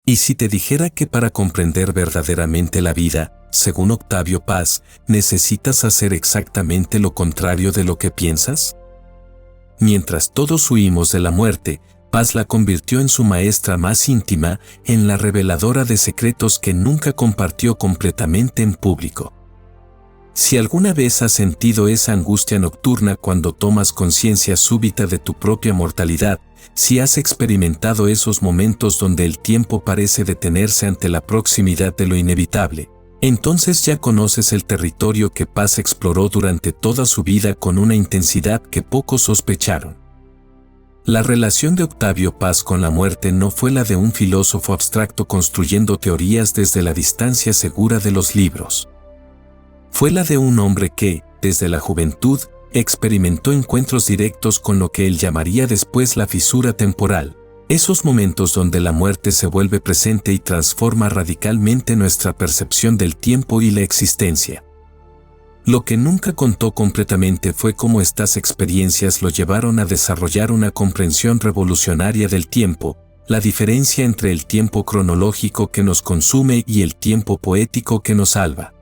¿Y si te dijera que para comprender verdaderamente la vida, según Octavio Paz, necesitas hacer exactamente lo contrario de lo que piensas? Mientras todos huimos de la muerte, Paz la convirtió en su maestra más íntima, en la reveladora de secretos que nunca compartió completamente en público. Si alguna vez has sentido esa angustia nocturna cuando tomas conciencia súbita de tu propia mortalidad, si has experimentado esos momentos donde el tiempo parece detenerse ante la proximidad de lo inevitable, entonces ya conoces el territorio que Paz exploró durante toda su vida con una intensidad que pocos sospecharon. La relación de Octavio Paz con la muerte no fue la de un filósofo abstracto construyendo teorías desde la distancia segura de los libros. Fue la de un hombre que, desde la juventud, experimentó encuentros directos con lo que él llamaría después la fisura temporal, esos momentos donde la muerte se vuelve presente y transforma radicalmente nuestra percepción del tiempo y la existencia. Lo que nunca contó completamente fue cómo estas experiencias lo llevaron a desarrollar una comprensión revolucionaria del tiempo, la diferencia entre el tiempo cronológico que nos consume y el tiempo poético que nos salva.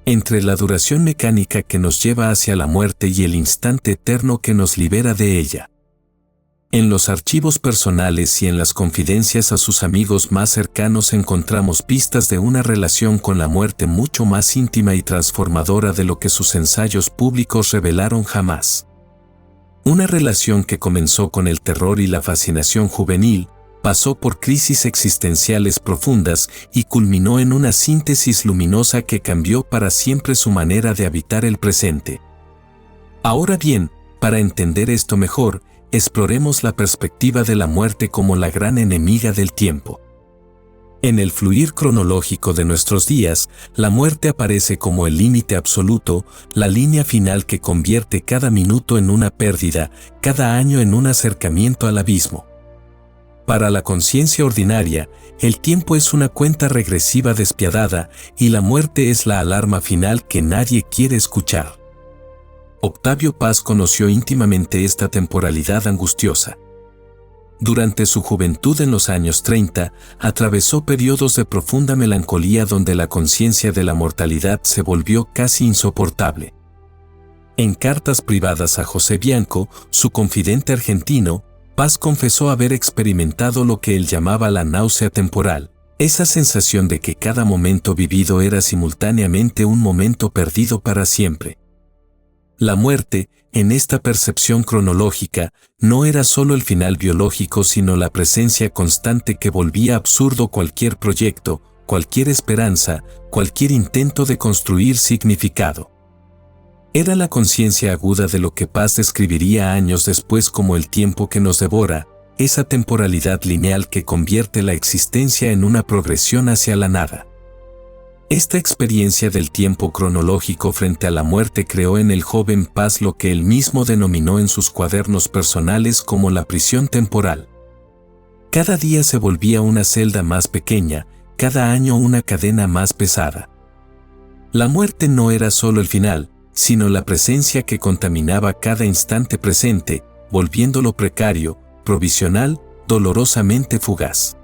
Entre la duración mecánica que nos lleva hacia la muerte y el instante eterno que nos libera de ella. En los archivos personales y en las confidencias a sus amigos más cercanos encontramos pistas de una relación con la muerte mucho más íntima y transformadora de lo que sus ensayos públicos revelaron jamás. Una relación que comenzó con el terror y la fascinación juvenil, pasó por crisis existenciales profundas y culminó en una síntesis luminosa que cambió para siempre su manera de habitar el presente. Ahora bien, para entender esto mejor, exploremos la perspectiva de la muerte como la gran enemiga del tiempo. En el fluir cronológico de nuestros días, la muerte aparece como el límite absoluto, la línea final que convierte cada minuto en una pérdida, cada año en un acercamiento al abismo. Para la conciencia ordinaria, el tiempo es una cuenta regresiva despiadada y la muerte es la alarma final que nadie quiere escuchar. Octavio Paz conoció íntimamente esta temporalidad angustiosa. Durante su juventud en los años 30, atravesó periodos de profunda melancolía donde la conciencia de la mortalidad se volvió casi insoportable. En cartas privadas a José Bianco, su confidente argentino, Paz confesó haber experimentado lo que él llamaba la náusea temporal, esa sensación de que cada momento vivido era simultáneamente un momento perdido para siempre. La muerte, en esta percepción cronológica, no era solo el final biológico sino la presencia constante que volvía absurdo cualquier proyecto, cualquier esperanza, cualquier intento de construir significado. Era la conciencia aguda de lo que Paz describiría años después como el tiempo que nos devora, esa temporalidad lineal que convierte la existencia en una progresión hacia la nada. Esta experiencia del tiempo cronológico frente a la muerte creó en el joven Paz lo que él mismo denominó en sus cuadernos personales como la prisión temporal. Cada día se volvía una celda más pequeña, cada año una cadena más pesada. La muerte no era solo el final, sino la presencia que contaminaba cada instante presente, volviéndolo precario, provisional, dolorosamente fugaz.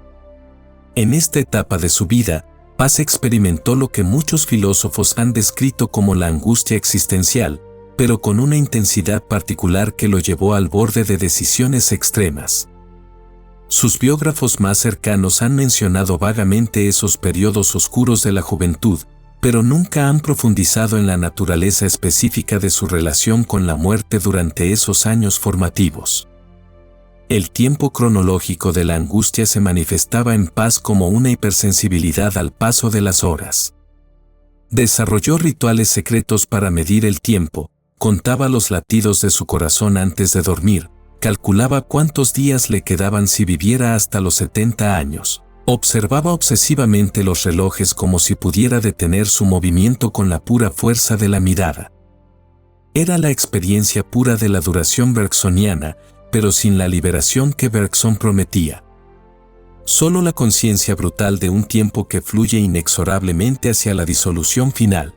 En esta etapa de su vida, Paz experimentó lo que muchos filósofos han descrito como la angustia existencial, pero con una intensidad particular que lo llevó al borde de decisiones extremas. Sus biógrafos más cercanos han mencionado vagamente esos periodos oscuros de la juventud, pero nunca han profundizado en la naturaleza específica de su relación con la muerte durante esos años formativos. El tiempo cronológico de la angustia se manifestaba en Paz como una hipersensibilidad al paso de las horas. Desarrolló rituales secretos para medir el tiempo, contaba los latidos de su corazón antes de dormir, calculaba cuántos días le quedaban si viviera hasta los 70 años. Observaba obsesivamente los relojes como si pudiera detener su movimiento con la pura fuerza de la mirada. Era la experiencia pura de la duración bergsoniana, pero sin la liberación que Bergson prometía. Solo la conciencia brutal de un tiempo que fluye inexorablemente hacia la disolución final.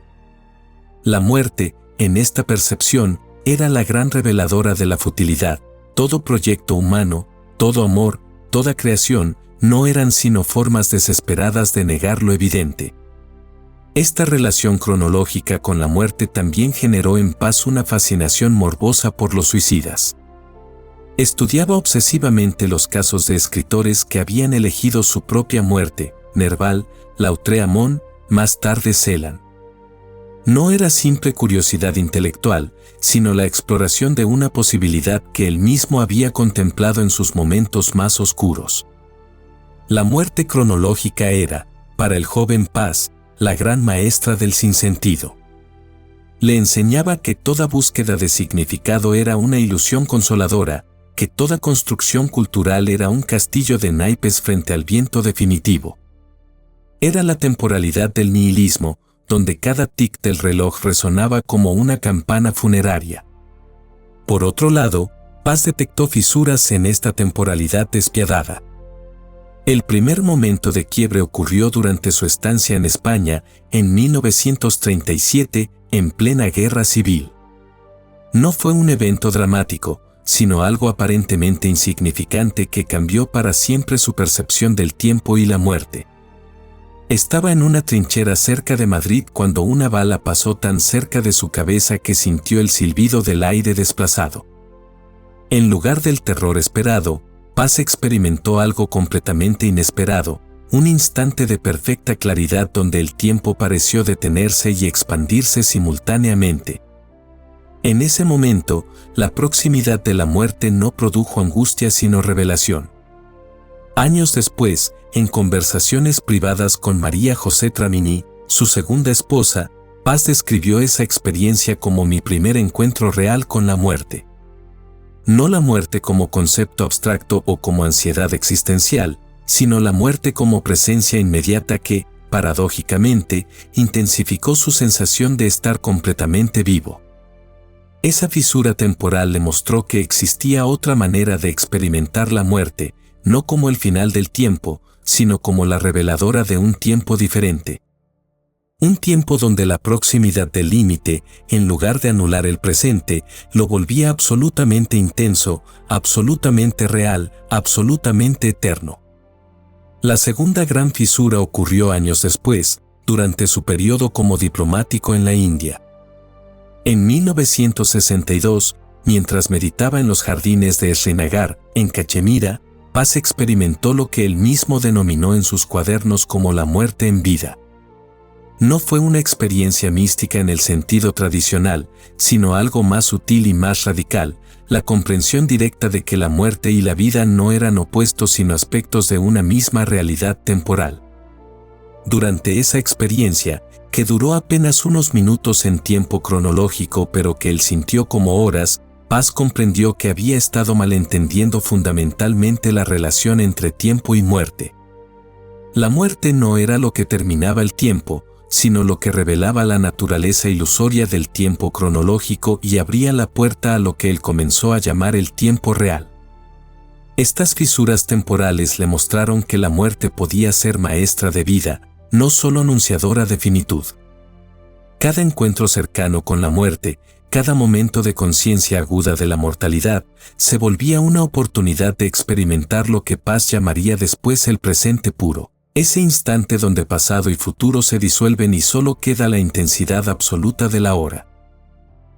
La muerte, en esta percepción, era la gran reveladora de la futilidad. Todo proyecto humano, todo amor, toda creación, no eran sino formas desesperadas de negar lo evidente. Esta relación cronológica con la muerte también generó en Paz una fascinación morbosa por los suicidas. Estudiaba obsesivamente los casos de escritores que habían elegido su propia muerte, Nerval, Lautréamont, más tarde Celan. No era simple curiosidad intelectual, sino la exploración de una posibilidad que él mismo había contemplado en sus momentos más oscuros. La muerte cronológica era, para el joven Paz, la gran maestra del sinsentido. Le enseñaba que toda búsqueda de significado era una ilusión consoladora, que toda construcción cultural era un castillo de naipes frente al viento definitivo. Era la temporalidad del nihilismo, donde cada tic del reloj resonaba como una campana funeraria. Por otro lado, Paz detectó fisuras en esta temporalidad despiadada. El primer momento de quiebre ocurrió durante su estancia en España, en 1937, en plena guerra civil. No fue un evento dramático, sino algo aparentemente insignificante que cambió para siempre su percepción del tiempo y la muerte. Estaba en una trinchera cerca de Madrid cuando una bala pasó tan cerca de su cabeza que sintió el silbido del aire desplazado. En lugar del terror esperado, Paz experimentó algo completamente inesperado, un instante de perfecta claridad donde el tiempo pareció detenerse y expandirse simultáneamente. En ese momento, la proximidad de la muerte no produjo angustia sino revelación. Años después, en conversaciones privadas con María José Tramini, su segunda esposa, Paz describió esa experiencia como mi primer encuentro real con la muerte. No la muerte como concepto abstracto o como ansiedad existencial, sino la muerte como presencia inmediata que, paradójicamente, intensificó su sensación de estar completamente vivo. Esa fisura temporal le mostró que existía otra manera de experimentar la muerte, no como el final del tiempo, sino como la reveladora de un tiempo diferente. Un tiempo donde la proximidad del límite, en lugar de anular el presente, lo volvía absolutamente intenso, absolutamente real, absolutamente eterno. La segunda gran fisura ocurrió años después, durante su periodo como diplomático en la India. En 1962, mientras meditaba en los jardines de Srinagar, en Cachemira, Paz experimentó lo que él mismo denominó en sus cuadernos como la muerte en vida. No fue una experiencia mística en el sentido tradicional, sino algo más sutil y más radical, la comprensión directa de que la muerte y la vida no eran opuestos sino aspectos de una misma realidad temporal. Durante esa experiencia, que duró apenas unos minutos en tiempo cronológico pero que él sintió como horas, Paz comprendió que había estado malentendiendo fundamentalmente la relación entre tiempo y muerte. La muerte no era lo que terminaba el tiempo, sino lo que revelaba la naturaleza ilusoria del tiempo cronológico y abría la puerta a lo que él comenzó a llamar el tiempo real. Estas fisuras temporales le mostraron que la muerte podía ser maestra de vida, no solo anunciadora de finitud. Cada encuentro cercano con la muerte, cada momento de conciencia aguda de la mortalidad, se volvía una oportunidad de experimentar lo que Paz llamaría después el presente puro, ese instante donde pasado y futuro se disuelven y solo queda la intensidad absoluta de la hora.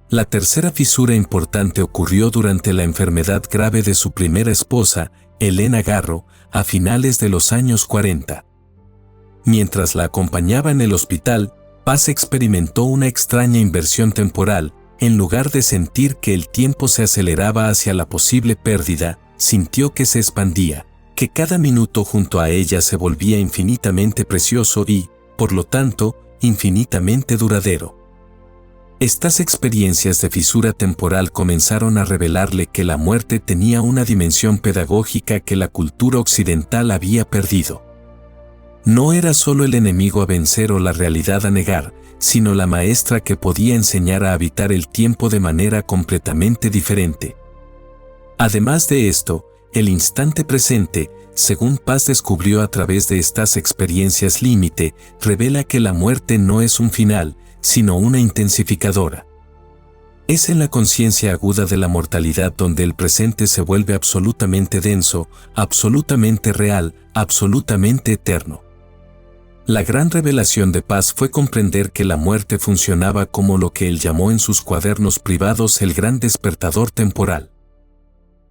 La tercera fisura importante ocurrió durante la enfermedad grave de su primera esposa, Elena Garro, a finales de los años 40. Mientras la acompañaba en el hospital, Paz experimentó una extraña inversión temporal. En lugar de sentir que el tiempo se aceleraba hacia la posible pérdida, sintió que se expandía, que cada minuto junto a ella se volvía infinitamente precioso y, por lo tanto, infinitamente duradero. Estas experiencias de fisura temporal comenzaron a revelarle que la muerte tenía una dimensión pedagógica que la cultura occidental había perdido. No era solo el enemigo a vencer o la realidad a negar, sino la maestra que podía enseñar a habitar el tiempo de manera completamente diferente. Además de esto, el instante presente, según Paz descubrió a través de estas experiencias límite, revela que la muerte no es un final, sino una intensificadora. Es en la conciencia aguda de la mortalidad donde el presente se vuelve absolutamente denso, absolutamente real, absolutamente eterno. La gran revelación de Paz fue comprender que la muerte funcionaba como lo que él llamó en sus cuadernos privados el gran despertador temporal.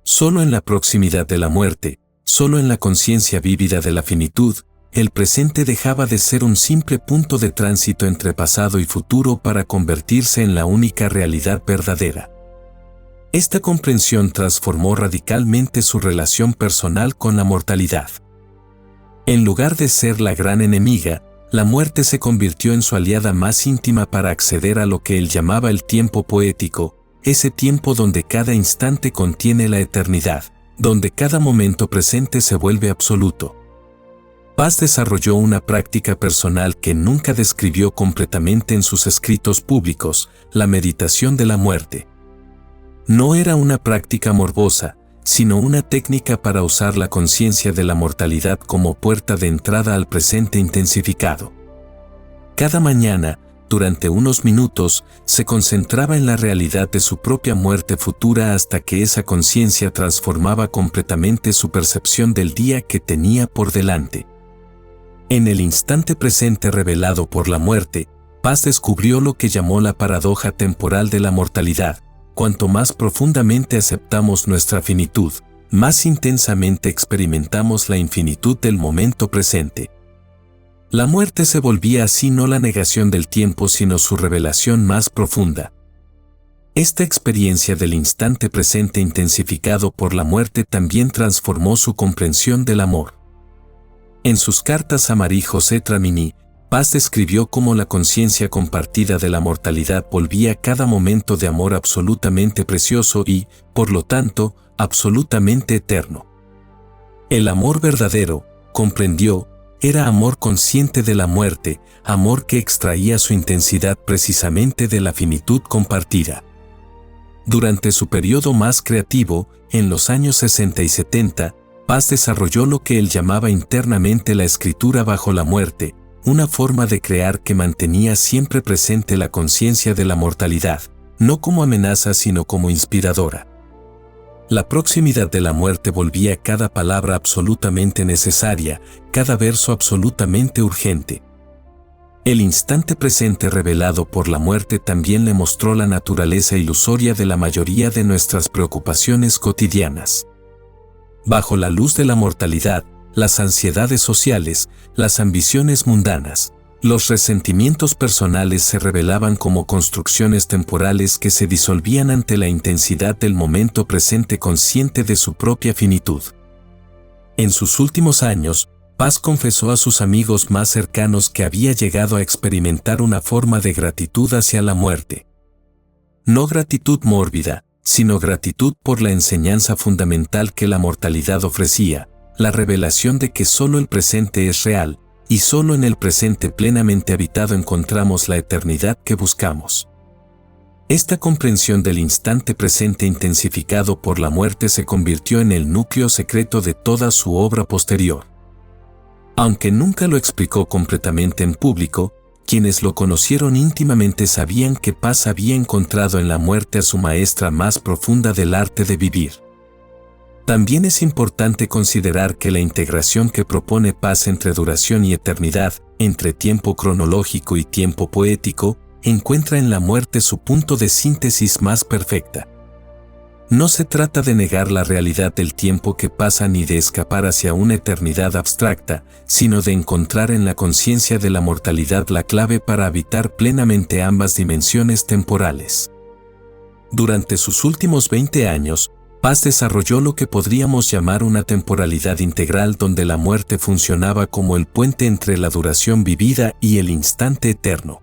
Solo en la proximidad de la muerte, solo en la conciencia vívida de la finitud, el presente dejaba de ser un simple punto de tránsito entre pasado y futuro para convertirse en la única realidad verdadera. Esta comprensión transformó radicalmente su relación personal con la mortalidad. En lugar de ser la gran enemiga, la muerte se convirtió en su aliada más íntima para acceder a lo que él llamaba el tiempo poético, ese tiempo donde cada instante contiene la eternidad, donde cada momento presente se vuelve absoluto. Paz desarrolló una práctica personal que nunca describió completamente en sus escritos públicos, la meditación de la muerte. No era una práctica morbosa, sino una técnica para usar la conciencia de la mortalidad como puerta de entrada al presente intensificado. Cada mañana, durante unos minutos, se concentraba en la realidad de su propia muerte futura hasta que esa conciencia transformaba completamente su percepción del día que tenía por delante. En el instante presente revelado por la muerte, Paz descubrió lo que llamó la paradoja temporal de la mortalidad. Cuanto más profundamente aceptamos nuestra finitud, más intensamente experimentamos la infinitud del momento presente. La muerte se volvía así no la negación del tiempo sino su revelación más profunda. Esta experiencia del instante presente intensificado por la muerte también transformó su comprensión del amor. En sus cartas a Marie-José Tramini, Paz describió cómo la conciencia compartida de la mortalidad volvía cada momento de amor absolutamente precioso y, por lo tanto, absolutamente eterno. El amor verdadero, comprendió, era amor consciente de la muerte, amor que extraía su intensidad precisamente de la finitud compartida. Durante su periodo más creativo, en los años 60 y 70, Paz desarrolló lo que él llamaba internamente la escritura bajo la muerte, una forma de crear que mantenía siempre presente la conciencia de la mortalidad, no como amenaza sino como inspiradora. La proximidad de la muerte volvía cada palabra absolutamente necesaria, cada verso absolutamente urgente. El instante presente revelado por la muerte también le mostró la naturaleza ilusoria de la mayoría de nuestras preocupaciones cotidianas. Bajo la luz de la mortalidad, las ansiedades sociales, las ambiciones mundanas, los resentimientos personales se revelaban como construcciones temporales que se disolvían ante la intensidad del momento presente consciente de su propia finitud. En sus últimos años, Paz confesó a sus amigos más cercanos que había llegado a experimentar una forma de gratitud hacia la muerte. No gratitud mórbida, sino gratitud por la enseñanza fundamental que la mortalidad ofrecía, la revelación de que solo el presente es real, y solo en el presente plenamente habitado encontramos la eternidad que buscamos. Esta comprensión del instante presente intensificado por la muerte se convirtió en el núcleo secreto de toda su obra posterior. Aunque nunca lo explicó completamente en público, quienes lo conocieron íntimamente sabían que Paz había encontrado en la muerte a su maestra más profunda del arte de vivir. También es importante considerar que la integración que propone Paz entre duración y eternidad, entre tiempo cronológico y tiempo poético, encuentra en la muerte su punto de síntesis más perfecta. No se trata de negar la realidad del tiempo que pasa ni de escapar hacia una eternidad abstracta, sino de encontrar en la conciencia de la mortalidad la clave para habitar plenamente ambas dimensiones temporales. Durante sus últimos 20 años, Paz desarrolló lo que podríamos llamar una temporalidad integral donde la muerte funcionaba como el puente entre la duración vivida y el instante eterno.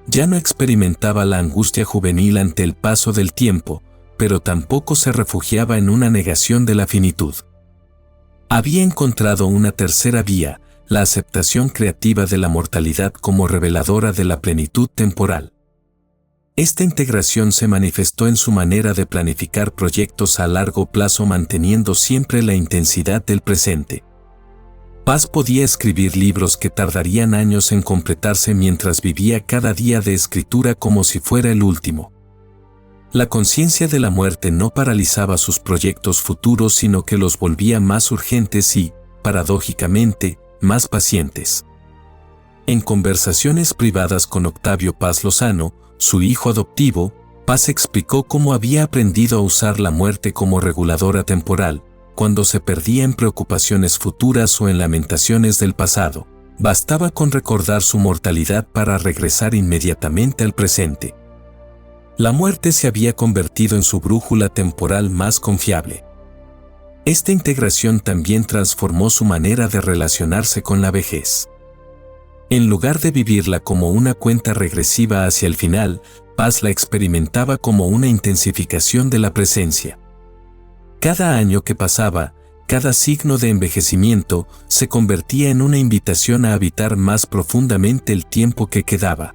Ya no experimentaba la angustia juvenil ante el paso del tiempo, pero tampoco se refugiaba en una negación de la finitud. Había encontrado una tercera vía, la aceptación creativa de la mortalidad como reveladora de la plenitud temporal. Esta integración se manifestó en su manera de planificar proyectos a largo plazo manteniendo siempre la intensidad del presente. Paz podía escribir libros que tardarían años en completarse mientras vivía cada día de escritura como si fuera el último. La conciencia de la muerte no paralizaba sus proyectos futuros, sino que los volvía más urgentes y, paradójicamente, más pacientes. En conversaciones privadas con Octavio Paz Lozano, su hijo adoptivo, Paz explicó cómo había aprendido a usar la muerte como reguladora temporal, cuando se perdía en preocupaciones futuras o en lamentaciones del pasado. Bastaba con recordar su mortalidad para regresar inmediatamente al presente. La muerte se había convertido en su brújula temporal más confiable. Esta integración también transformó su manera de relacionarse con la vejez. En lugar de vivirla como una cuenta regresiva hacia el final, Paz la experimentaba como una intensificación de la presencia. Cada año que pasaba, cada signo de envejecimiento se convertía en una invitación a habitar más profundamente el tiempo que quedaba.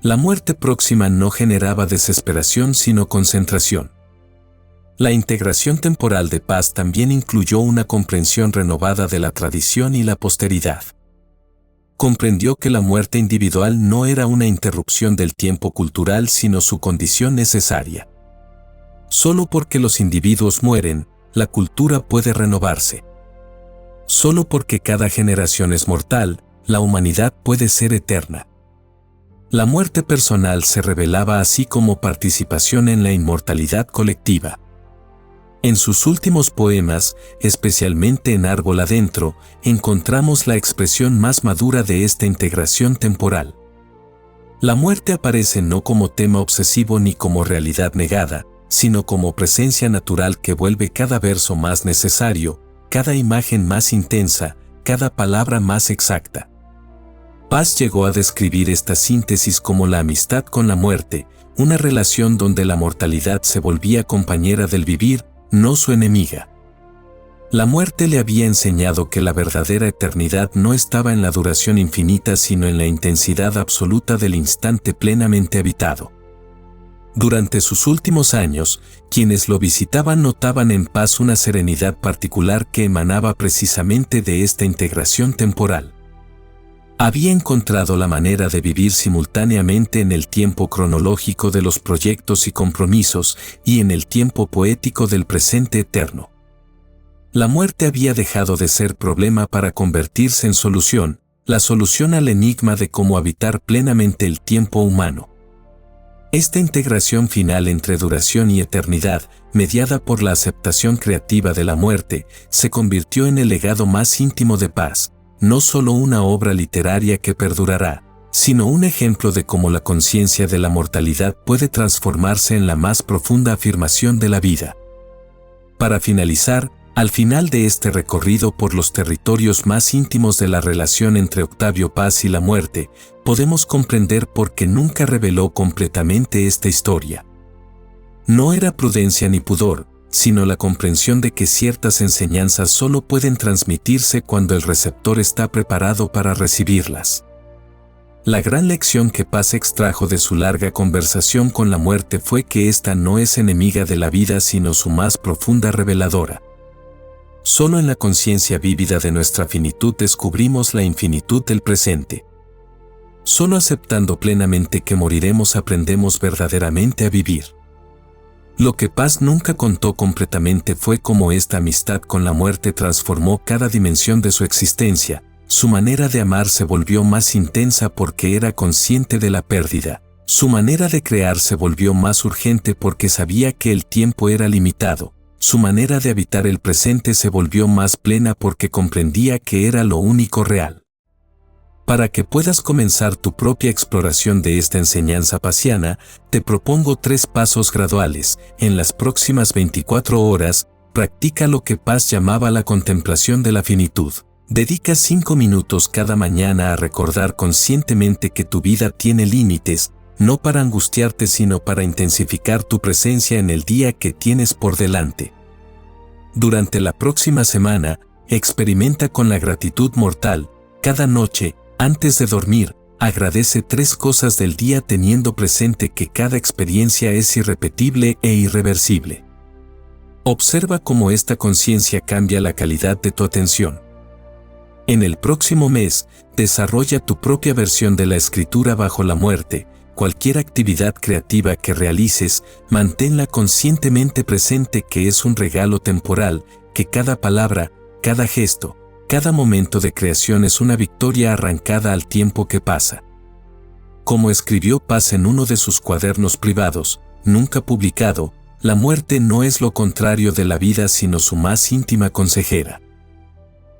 La muerte próxima no generaba desesperación sino concentración. La integración temporal de Paz también incluyó una comprensión renovada de la tradición y la posteridad. Comprendió que la muerte individual no era una interrupción del tiempo cultural sino su condición necesaria. Solo porque los individuos mueren, la cultura puede renovarse. Solo porque cada generación es mortal, la humanidad puede ser eterna. La muerte personal se revelaba así como participación en la inmortalidad colectiva. En sus últimos poemas, especialmente en Árbol Adentro, encontramos la expresión más madura de esta integración temporal. La muerte aparece no como tema obsesivo ni como realidad negada, sino como presencia natural que vuelve cada verso más necesario, cada imagen más intensa, cada palabra más exacta. Paz llegó a describir esta síntesis como la amistad con la muerte, una relación donde la mortalidad se volvía compañera del vivir, no su enemiga. La muerte le había enseñado que la verdadera eternidad no estaba en la duración infinita sino en la intensidad absoluta del instante plenamente habitado. Durante sus últimos años, quienes lo visitaban notaban en Paz una serenidad particular que emanaba precisamente de esta integración temporal. Había encontrado la manera de vivir simultáneamente en el tiempo cronológico de los proyectos y compromisos y en el tiempo poético del presente eterno. La muerte había dejado de ser problema para convertirse en solución, la solución al enigma de cómo habitar plenamente el tiempo humano. Esta integración final entre duración y eternidad, mediada por la aceptación creativa de la muerte, se convirtió en el legado más íntimo de Paz, no solo una obra literaria que perdurará, sino un ejemplo de cómo la conciencia de la mortalidad puede transformarse en la más profunda afirmación de la vida. Para finalizar, al final de este recorrido por los territorios más íntimos de la relación entre Octavio Paz y la muerte, podemos comprender por qué nunca reveló completamente esta historia. No era prudencia ni pudor, sino la comprensión de que ciertas enseñanzas solo pueden transmitirse cuando el receptor está preparado para recibirlas. La gran lección que Paz extrajo de su larga conversación con la muerte fue que ésta no es enemiga de la vida sino su más profunda reveladora. Solo en la conciencia vívida de nuestra finitud descubrimos la infinitud del presente. Solo aceptando plenamente que moriremos aprendemos verdaderamente a vivir. Lo que Paz nunca contó completamente fue cómo esta amistad con la muerte transformó cada dimensión de su existencia. Su manera de amar se volvió más intensa porque era consciente de la pérdida. Su manera de crear se volvió más urgente porque sabía que el tiempo era limitado. Su manera de habitar el presente se volvió más plena porque comprendía que era lo único real. Para que puedas comenzar tu propia exploración de esta enseñanza paziana, te propongo 3 pasos graduales. En las próximas 24 horas, practica lo que Paz llamaba la contemplación de la finitud. Dedica 5 minutos cada mañana a recordar conscientemente que tu vida tiene límites, no para angustiarte sino para intensificar tu presencia en el día que tienes por delante. Durante la próxima semana, experimenta con la gratitud mortal. Cada noche, antes de dormir, agradece 3 cosas del día teniendo presente que cada experiencia es irrepetible e irreversible. Observa cómo esta conciencia cambia la calidad de tu atención. En el próximo mes, desarrolla tu propia versión de la escritura bajo la muerte, cualquier actividad creativa que realices, manténla conscientemente presente que es un regalo temporal, que cada palabra, cada gesto, cada momento de creación es una victoria arrancada al tiempo que pasa. Como escribió Paz en uno de sus cuadernos privados, nunca publicado, la muerte no es lo contrario de la vida sino su más íntima consejera.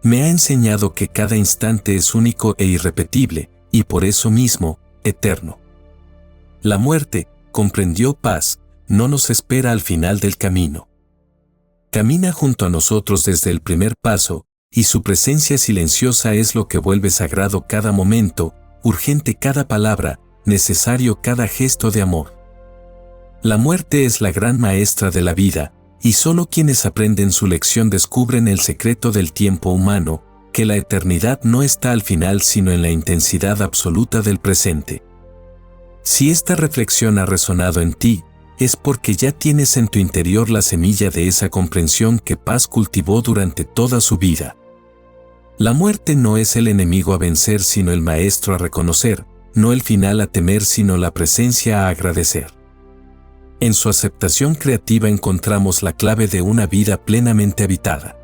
Me ha enseñado que cada instante es único e irrepetible, y por eso mismo, eterno. La muerte, comprendió Paz, no nos espera al final del camino. Camina junto a nosotros desde el primer paso, y su presencia silenciosa es lo que vuelve sagrado cada momento, urgente cada palabra, necesario cada gesto de amor. La muerte es la gran maestra de la vida, y solo quienes aprenden su lección descubren el secreto del tiempo humano, que la eternidad no está al final sino en la intensidad absoluta del presente. Si esta reflexión ha resonado en ti, es porque ya tienes en tu interior la semilla de esa comprensión que Paz cultivó durante toda su vida. La muerte no es el enemigo a vencer sino el maestro a reconocer, no el final a temer sino la presencia a agradecer. En su aceptación creativa encontramos la clave de una vida plenamente habitada.